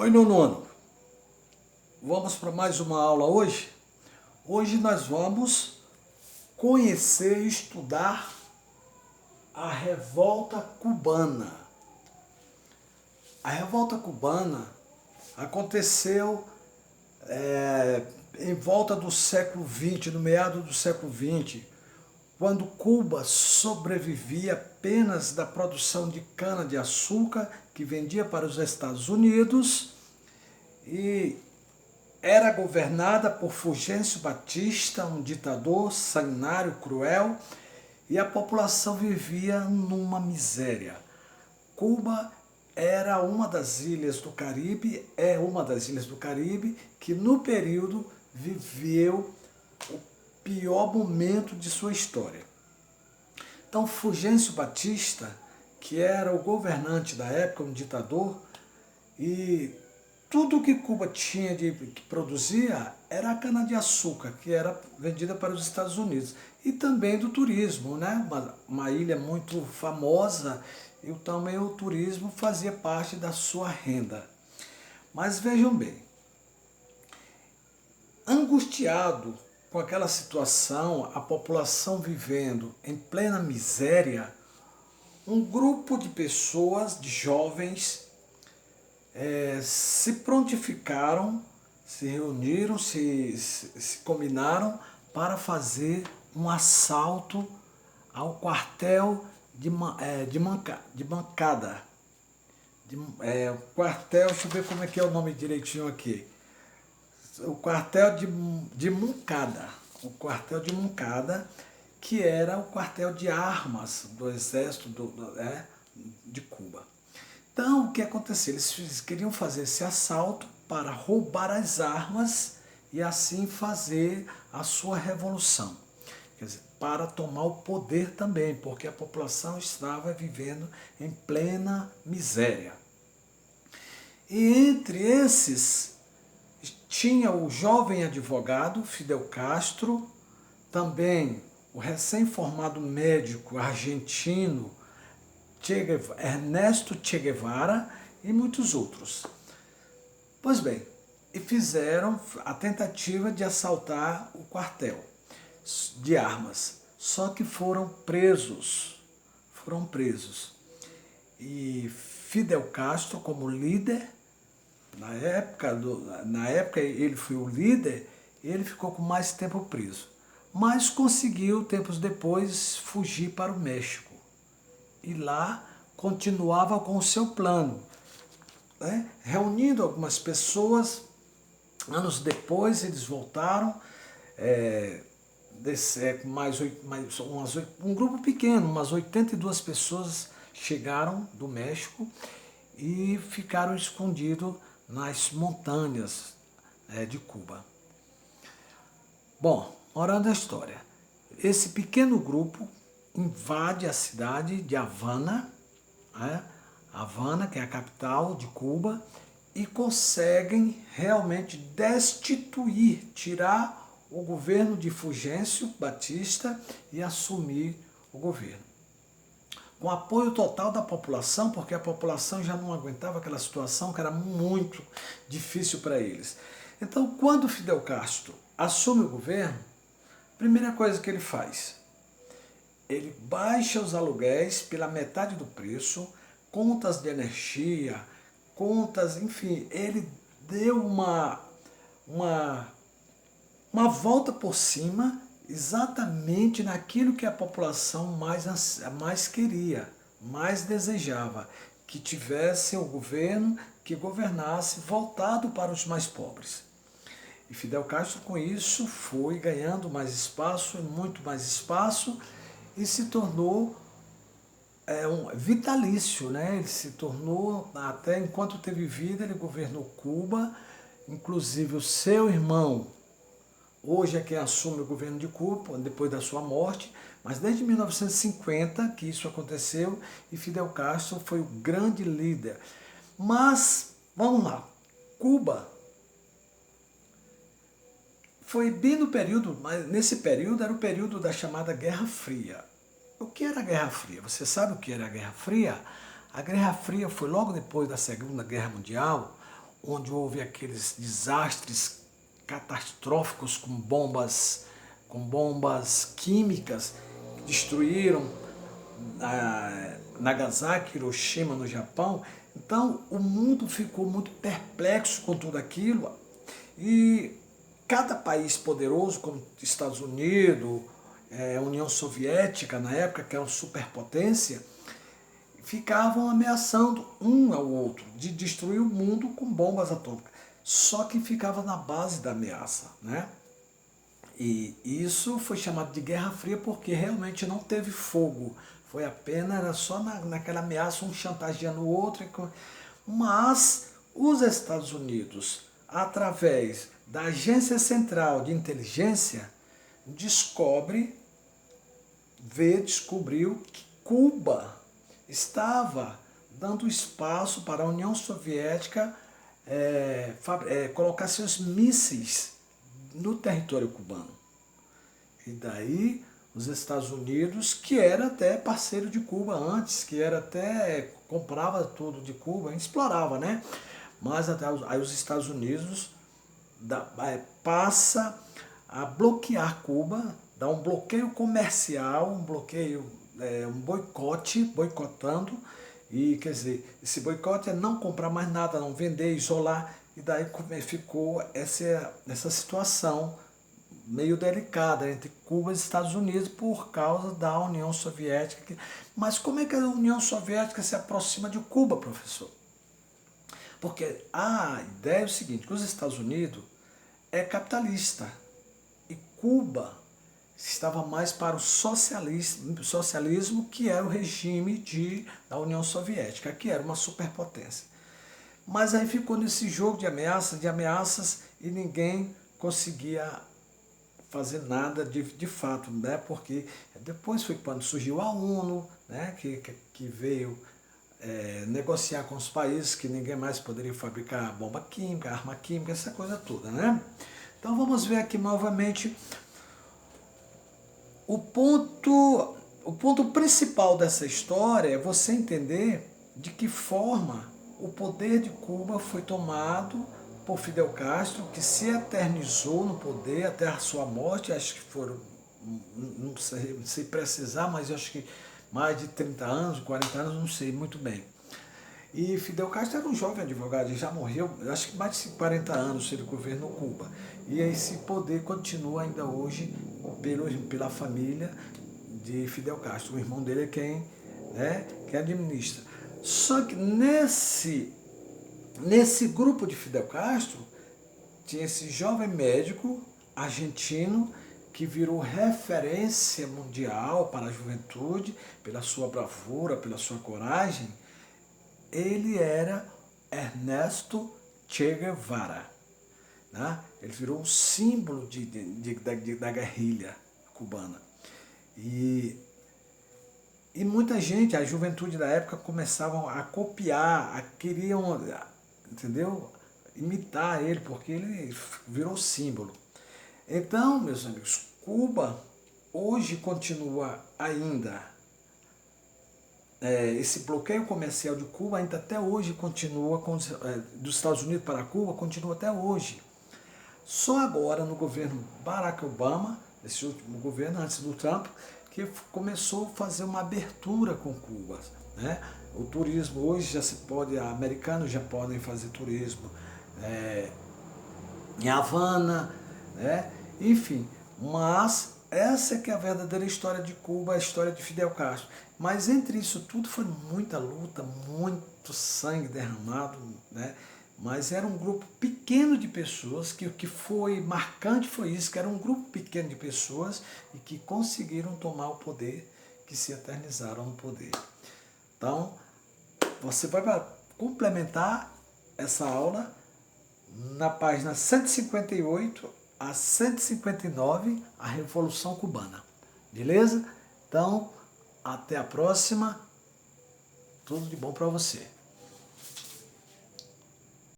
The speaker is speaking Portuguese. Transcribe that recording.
Oi, nono. Vamos para mais uma aula hoje? Hoje nós vamos conhecer e estudar a Revolta Cubana. A Revolta Cubana aconteceu em volta do século XX, no meado do século XX, quando Cuba sobrevivia apenas da produção de cana-de-açúcar que vendia para os Estados Unidos e era governada por Fulgêncio Batista, um ditador sanguinário, cruel, e a população vivia numa miséria. Cuba era uma das ilhas do Caribe, é uma das ilhas do Caribe, que no período viveu o pior momento de sua história. Então, Fulgêncio Batista, que era o governante da época, um ditador, e tudo que Cuba tinha que produzia era a cana-de-açúcar, que era vendida para os Estados Unidos. E também do turismo, né? Uma ilha muito famosa, e também o turismo fazia parte da sua renda. Mas vejam bem, angustiado com aquela situação, a população vivendo em plena miséria, um grupo de pessoas, de jovens, se prontificaram, se reuniram, se combinaram para fazer um assalto ao quartel de Moncada. Quartel, deixa eu ver como é que é o nome direitinho aqui. O quartel de Moncada. O quartel de Moncada, que era o quartel de armas do exército de Cuba. Então, o que aconteceu? Eles queriam fazer esse assalto para roubar as armas e assim fazer a sua revolução. Quer dizer, para tomar o poder também, porque a população estava vivendo em plena miséria. E entre esses, tinha o jovem advogado Fidel Castro, também o recém-formado médico argentino Ernesto Che Guevara e muitos outros. Pois bem, e fizeram a tentativa de assaltar o quartel de armas, só que foram presos. E Fidel Castro, como líder, na época ele foi o líder, ele ficou com mais tempo preso, mas conseguiu, tempos depois, fugir para o México. E lá continuava com o seu plano, né? Reunindo algumas pessoas. Anos depois eles voltaram, um grupo pequeno, umas 82 pessoas chegaram do México e ficaram escondidos nas montanhas de Cuba. Bom, morando a história, esse pequeno grupo invade a cidade de Havana, Havana, que é a capital de Cuba, e conseguem realmente destituir, tirar o governo de Fulgêncio Batista e assumir o governo. Com apoio total da população, porque a população já não aguentava aquela situação que era muito difícil para eles. Então, quando Fidel Castro assume o governo, a primeira coisa que ele faz, ele baixa os aluguéis pela metade do preço, contas de energia, enfim, ele deu uma volta por cima exatamente naquilo que a população mais queria, mais desejava, que tivesse um governo que governasse voltado para os mais pobres. E Fidel Castro, com isso, foi ganhando mais espaço, muito mais espaço, e se tornou vitalício, né? Ele se tornou, até enquanto teve vida, ele governou Cuba, inclusive o seu irmão, hoje é quem assume o governo de Cuba, depois da sua morte, mas desde 1950 que isso aconteceu, e Fidel Castro foi o grande líder. Mas, vamos lá, Cuba foi bem no período, mas nesse período era o período da chamada Guerra Fria. O que era a Guerra Fria? Você sabe o que era a Guerra Fria? A Guerra Fria foi logo depois da Segunda Guerra Mundial, onde houve aqueles desastres catastróficos com bombas químicas que destruíram Nagasaki, Hiroshima no Japão. Então o mundo ficou muito perplexo com tudo aquilo e cada país poderoso, como Estados Unidos, União Soviética na época, que era uma superpotência, ficavam ameaçando um ao outro de destruir o mundo com bombas atômicas. Só que ficava na base da ameaça, né? E isso foi chamado de Guerra Fria porque realmente não teve fogo. Foi apenas, era só naquela ameaça, um chantageando o outro. Mas os Estados Unidos, através da Agência Central de Inteligência, descobriu que Cuba estava dando espaço para a União Soviética colocar seus mísseis no território cubano. E daí os Estados Unidos, que era até parceiro de Cuba antes, que era até comprava tudo de Cuba, explorava, né? Mas até aí os Estados Unidos passa a bloquear Cuba, dá um bloqueio comercial, um boicotando, e quer dizer, esse boicote é não comprar mais nada, não vender, isolar, e daí ficou essa situação meio delicada entre Cuba e Estados Unidos por causa da União Soviética. Mas como é que a União Soviética se aproxima de Cuba, professor? Porque a ideia é o seguinte, que os Estados Unidos é capitalista e Cuba estava mais para o socialismo, que era o regime da União Soviética, que era uma superpotência. Mas aí ficou nesse jogo de ameaças e ninguém conseguia fazer nada de fato, né? Porque depois foi quando surgiu a ONU, né? que veio negociar com os países que ninguém mais poderia fabricar bomba química, arma química, essa coisa toda, né? Então vamos ver aqui novamente o ponto principal dessa história é você entender de que forma o poder de Cuba foi tomado por Fidel Castro, que se eternizou no poder até a sua morte, acho que foram, não sei precisar, mas eu acho que mais de 30 anos, 40 anos, não sei muito bem. E Fidel Castro era um jovem advogado, ele já morreu, acho que mais de 40 anos ele governou Cuba. E esse poder continua ainda hoje pela família de Fidel Castro. O irmão dele é quem administra. Só que nesse grupo de Fidel Castro, tinha esse jovem médico argentino que virou referência mundial para a juventude, pela sua bravura, pela sua coragem. Ele era Ernesto Che Guevara. Né? Ele virou um símbolo da guerrilha cubana. E muita gente, a juventude da época, começavam a copiar, queriam, entendeu? Imitar ele, porque ele virou símbolo. Então, meus amigos, Cuba hoje continua ainda, esse bloqueio comercial de Cuba ainda até hoje continua, dos Estados Unidos para Cuba, continua até hoje. Só agora no governo Barack Obama, esse último governo antes do Trump, que começou a fazer uma abertura com Cuba. Né? O turismo hoje já se pode, americanos já podem fazer turismo em Havana, né? Enfim, mas essa é que é a verdadeira história de Cuba, a história de Fidel Castro. Mas entre isso tudo foi muita luta, muito sangue derramado, né? Mas era um grupo pequeno de pessoas, que o que foi marcante foi isso, que era um grupo pequeno de pessoas e que conseguiram tomar o poder, que se eternizaram no poder. Então, você vai complementar essa aula na página 158 a 159, a Revolução Cubana. Beleza? Então, até a próxima. Tudo de bom para você.